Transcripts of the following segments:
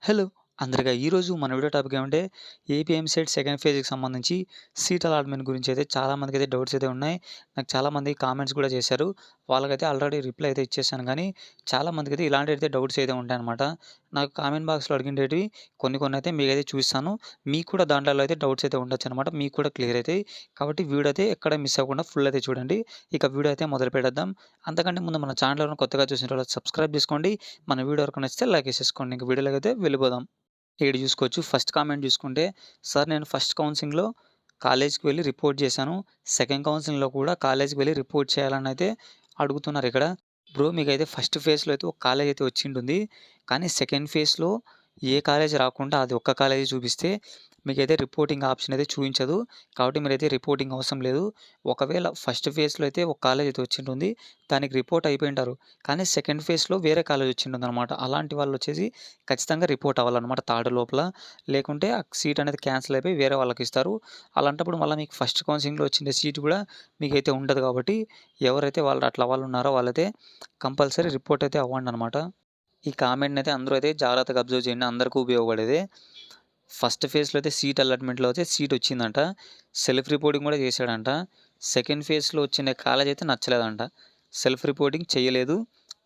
Hello! అందరిగా ఈరోజు మన video topic ఏమంటే ఏపీ ఎంసెట్ సెకండ్ ఫేజ్‌కి సంబంధించి సీట్ అలాట్‌మెంట్ గురించి అయితే చాలామందికైతే డౌట్స్ అయితే ఉన్నాయి. నాకు చాలామంది కామెంట్స్ కూడా చేశారు. వాళ్ళకైతే ఆల్రెడీ రిప్లై అయితే ఇచ్చేసాను గానీ, చాలామందికైతే ఇలాంటివైతే డౌట్స్ అయితే ఉంటాయన్నమాట. నాకు కామెంట్ బాక్స్‌లో అడిగిండేటివి కొన్ని అయితే మీకైతే చూపిస్తాను. మీకు కూడా దాంట్లలో అయితే డౌట్స్ అయితే ఉండొచ్చనమాట. మీకు కూడా క్లియర్ అయితాయి. కాబట్టి వీడియో అయితే ఎక్కడ మిస్ అవ్వకుండా ఫుల్ అయితే చూడండి. ఇక వీడియో అయితే మొదలు పెట్టేద్దాం. అంతకంటే ముందు మన ఛానల్ ఎవరైనా కొత్తగా చూసినోళ్ళు సబ్స్క్రైబ్ చేసుకోండి. మన వీడియో వరకు నచ్చితే లైక్ ఏసేసుకోండి. ఇంక వీడియోలోకి అయితే వెళ్ళిపోదాం. ఇక్కడ చూసుకోవచ్చు. ఫస్ట్ కామెంట్ చూసుకుంటే, సార్ నేను ఫస్ట్ కౌన్సెలింగ్‌లో కాలేజ్‌కి వెళ్లి రిపోర్ట్ చేశాను. సెకండ్ కౌన్సెలింగ్‌లో కూడా కాలేజ్‌కి వెళ్లి రిపోర్ట్ చేయాలని అయితే అడుగుతున్నారిక్కడ. బ్రో మీకైతే ఫస్ట్ ఫేజ్‌లో అయితే ఒక కాలేజ్ అయితే వచ్చింటుంది. కానీ సెకండ్ ఫేజ్‌లో ఏ కాలేజ్ రాకుండా అది ఒక్క కాలేజే చూపిస్తే మీకైతే రిపోర్టింగ్ ఆప్షన్ అయితే చూయించదు. కాబట్టి మీరైతే రిపోర్టింగ్ అవసరం లేదు. ఒకవేళ ఫస్ట్ ఫేజ్‌లో అయితే ఒక కాలేజ్ అయితే వచ్చింటుంది. దానికి రిపోర్ట్ అయిపోయింటారు. కానీ సెకండ్ ఫేజ్‌లో వేరే కాలేజ్ వచ్చింటుందనమాట. అలాంటి వాళ్ళొచ్చేసి ఖచ్చితంగా రిపోర్ట్ అవ్వాలన్నమాట థర్డ్ లోపల. లేకుంటే ఆ సీట్ అనేది క్యాన్సిల్ అయిపోయి వేరే వాళ్ళకిస్తారు. అలాంటప్పుడు మళ్ళా మీకు ఫస్ట్ కౌన్సెలింగ్‌లో వచ్చిన సీట్ కూడా మీకైతే ఉండదు కాబట్టి ఎవరైతే వాళ్ళు అట్లా వాళ్ళున్నారో వాళ్ళైతే కంపల్సరీ రిపోర్ట్ అయితే అవ్వండనమాట. ఈ కామెంట్‌నయితే అందరూ అయితే జాగ్రత్తగా అబ్జర్వ్ చేయండి. అందరికీ ఉపయోగపడేదే. ఫస్ట్ ఫేజ్‌లో అయితే సీట్ అలాట్‌మెంట్‌లో అయితే సీట్ వచ్చిందంట. సెల్ఫ్ రిపోర్టింగ్ కూడా చేశాడంట. సెకండ్ ఫేజ్‌లో వచ్చిన కాలేజ్ అయితే నచ్చలేదంట. సెల్ఫ్ రిపోర్టింగ్ చేయలేదు.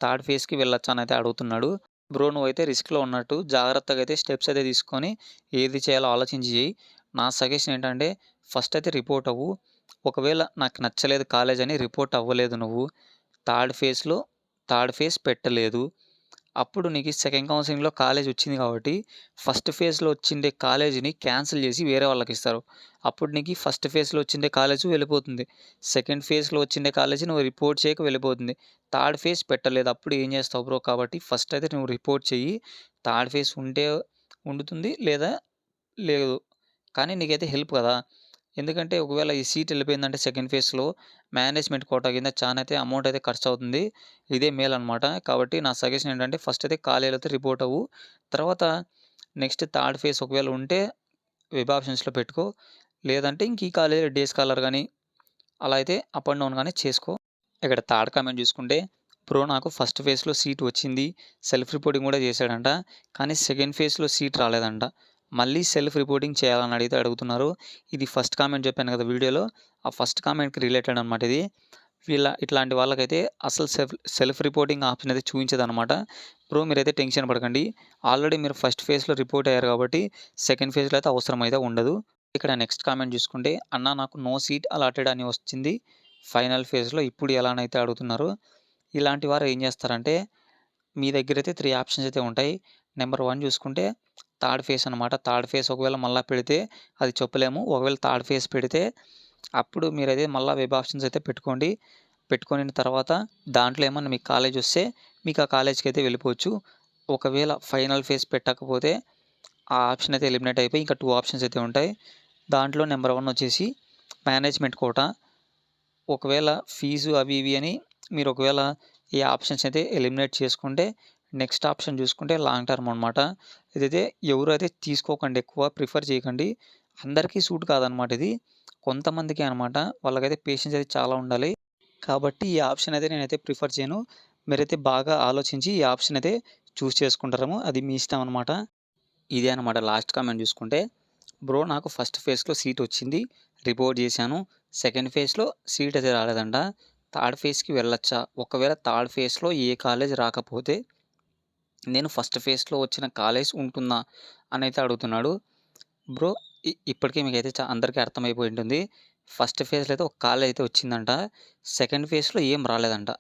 థర్డ్ ఫేజ్‌కి వెళ్ళొచ్చా అని అయితే అడుగుతున్నాడు. బ్రో నువ్వైతే రిస్క్‌లో ఉన్నట్టు జాగ్రత్తగా అయితే స్టెప్స్ అయితే తీసుకొని ఏది చేయాలో ఆలోచించి చెయ్యి. నా సజెషన్ ఏంటంటే ఫస్ట్ అయితే రిపోర్ట్ అవ్వు. ఒకవేళ నాకు నచ్చలేదు కాలేజ్ అని రిపోర్ట్ అవ్వలేదు నువ్వు. థర్డ్ ఫేజ్‌లో థర్డ్ ఫేజ్ పెట్టలేదు. అప్పుడు నీకు సెకండ్ కౌన్సెలింగ్‌లో కాలేజ్ వచ్చింది కాబట్టి, ఫస్ట్ ఫేజ్‌లో వచ్చిండే కాలేజ్‌ని క్యాన్సిల్ చేసి వేరే వాళ్ళకిస్తారు. అప్పుడు నీకు ఫస్ట్ ఫేజ్‌లో వచ్చిండే కాలేజు వెళ్ళిపోతుంది. సెకండ్ ఫేజ్‌లో వచ్చిండే కాలేజీ నువ్వు రిపోర్ట్ చేయక వెళ్ళిపోతుంది. థర్డ్ ఫేజ్ పెట్టలేదు. అప్పుడు ఏం చేస్తావు బ్రో? కాబట్టి ఫస్ట్ అయితే నువ్వు రిపోర్ట్ చెయ్యి. థర్డ్ ఫేజ్ ఉంటే ఉండుతుంది. లేదా లేదు. కానీ నీకైతే హెల్ప్ కదా! ఎందుకంటే ఒకవేళ ఈ సీట్ ఎళ్ళిపోయిందంటే సెకండ్ ఫేజ్‌లో మేనేజ్‌మెంట్ కోటా కింద చానా అయితే అమౌంట్ అయితే ఖర్చవుతుంది. ఇదే మేలనమాట. కాబట్టి నా సజెషన్ ఏంటంటే ఫస్ట్ అయితే కాలేజ్‌లో అయితే రిపోర్ట్ అవ్వు. తర్వాత నెక్స్ట్ థర్డ్ ఫేజ్ ఒకవేళ ఉంటే వెబ్ ఆప్షన్స్‌లో పెట్టుకో. లేదంటే ఇంక ఈ కాలేజ్ డే స్కాలర్ గాని అలా అయితే అప్ అండ్ డౌన్ గాని చేసుకో. ఇక్కడ థర్డ్ కామెంట్ చూసుకుంటే, బ్రో నాకు ఫస్ట్ ఫేజ్‌లో సీట్ వచ్చింది. సెల్ఫ్ రిపోర్టింగ్ కూడా చేశాడంట. కానీ సెకండ్ ఫేజ్‌లో సీట్ రాలేదంట. మళ్ళీ సెల్ఫ్ రిపోర్టింగ్ చేయాలని అడిగితే అడుగుతున్నారు. ఇది ఫస్ట్ కామెంట్ చెప్పాను కదా వీడియోలో. ఆ ఫస్ట్ కామెంట్‌కి రిలేటెడ్ అనమాట ఇది. ఇట్లాంటి వాళ్ళకైతే అసలు సెల్ఫ్ రిపోర్టింగ్ ఆప్షన్ అయితే చూయించదనమాట. బ్రో మీరైతే టెన్షన్ పడకండి. ఆల్రెడీ మీరు ఫస్ట్ ఫేజ్‌లో రిపోర్ట్ అయ్యారు కాబట్టి సెకండ్ ఫేజ్‌లో అయితే అవసరం అయితే ఉండదు. ఇక్కడ నెక్స్ట్ కామెంట్ చూసుకుంటే, అన్న నాకు నో సీట్ అలాటెడ్ అని వచ్చింది. ఫైనల్ ఫేజ్‌లో ఇప్పుడు ఎలానైతే అడుగుతున్నారో, ఇలాంటి వారు ఏం చేస్తారంటే, మీ దగ్గరైతే 3 ఆప్షన్స్ అయితే ఉంటాయి. నెంబర్ 1 చూసుకుంటే థర్డ్ ఫేజ్ అనమాట. థర్డ్ ఫేజ్ ఒకవేళ మళ్ళా పెడితే అది చెప్పలేము. ఒకవేళ థర్డ్ ఫేజ్ పెడితే అప్పుడు మీరైతే మళ్ళా వెబ్ ఆప్షన్స్ అయితే పెట్టుకోండి. పెట్టుకొనిన తర్వాత దాంట్లో ఏమన్నా మీకు కాలేజ్ వస్తే మీకు ఆ కాలేజ్‌కైతే వెళ్ళిపోవచ్చు. ఒకవేళ ఫైనల్ ఫేజ్ పెట్టకపోతే ఆ ఆప్షన్ అయితే ఎలిమినేట్ అయిపోయి ఇంకా 2 ఆప్షన్స్ అయితే ఉంటాయి. దాంట్లో నెంబర్ 1 వచ్చేసి మేనేజ్‌మెంట్ కోటా. ఒకవేళ ఫీజు అవి ఇవి అని మీరు ఒకవేళ ఈ ఆప్షన్స్ అయితే ఎలిమినేట్ చేసుకుంటే నెక్స్ట్ ఆప్షన్ చూసుకుంటే లాంగ్ టర్మ్ అనమాట. ఇదైతే ఎవరు అయితే తీసుకోకండి, ఎక్కువ ప్రిఫర్ చేయకండి. అందరికీ సూట్ కాదనమాట ఇది. కొంతమందికే అనమాట. వాళ్ళకైతే పేషెన్స్ అయితే చాలా ఉండాలి. కాబట్టి ఈ ఆప్షన్ అయితే నేనైతే ప్రిఫర్ చేయను. మీరైతే బాగా ఆలోచించి ఈ ఆప్షన్ అయితే చూజ్ చేసుకుంటారేమో అది మీ ఇష్టం అనమాట. ఇదే అనమాట లాస్ట్ కామెంట్ చూసుకుంటే, బ్రో నాకు ఫస్ట్ ఫేజ్‌లో సీట్ వచ్చింది. రిపోర్ట్ చేశాను. సెకండ్ ఫేజ్‌లో సీట్ అయితే రాలేదంట. థర్డ్ ఫేజ్‌కి వెళ్ళొచ్చా? ఒకవేళ థర్డ్ ఫేజ్‌లో ఏ కాలేజ్ రాకపోతే నేను ఫస్ట్ ఫేజ్‌లో వచ్చిన కాలేజ్ ఉంటుందా? అనైతే అడుగుతున్నాడు. బ్రో ఇప్పటికే మీకైతే అందరికీ అర్థమైపోయి ఉంటుంది. ఫస్ట్ ఫేజ్‌లో అయితే ఒక కాలేజ్ అయితే వచ్చిందంట. సెకండ్ ఫేజ్‌లో ఏం రాలేదంట.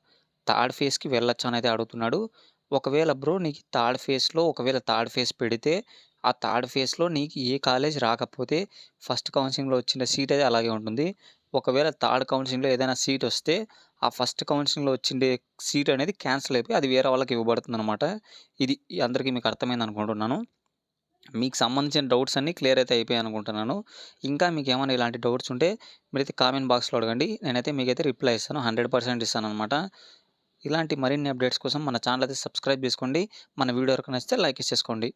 థర్డ్ ఫేజ్‌కి వెళ్ళొచ్చా అనైతే అడుగుతున్నాడు. ఒకవేళ బ్రో నీకు థర్డ్ ఫేజ్‌లో ఒకవేళ థర్డ్ ఫేజ్ పెడితే, ఆ థర్డ్ ఫేజ్‌లో నీకు ఏ కాలేజ్ రాకపోతే ఫస్ట్ కౌన్సెలింగ్‌లో వచ్చిన సీట్ అయితే అలాగే ఉంటుంది. ఒకవేళ థర్డ్ కౌన్సెలింగ్‌లో ఏదైనా సీట్ వస్తే, ఆ ఫస్ట్ కౌన్సెలింగ్‌లో వచ్చిండే సీట్ అనేది క్యాన్సిల్ అయిపోయి అది వేరే వాళ్ళకి ఇవ్వబడుతుందనమాట. ఇది అందరికీ మీకు అర్థమైందనుకుంటున్నాను. మీకు సంబంధించిన డౌట్స్ అన్నీ క్లియర్ అయితే అయిపోయాయనుకుంటున్నాను. ఇంకా మీకేమైనా ఇలాంటి డౌట్స్ ఉంటే మీరైతే కామెంట్ బాక్స్‌లో అడగండి. నేనైతే మీకైతే రిప్లై ఇస్తాను. 100% ఇస్తాననమాట. ఇలాంటి మరిన్ని అప్డేట్స్ కోసం మన ఛానల్ అయితే సబ్స్క్రైబ్ చేసుకోండి. మన వీడియో వరకు నచ్చితే లైక్ ఇచ్చేసుకోండి.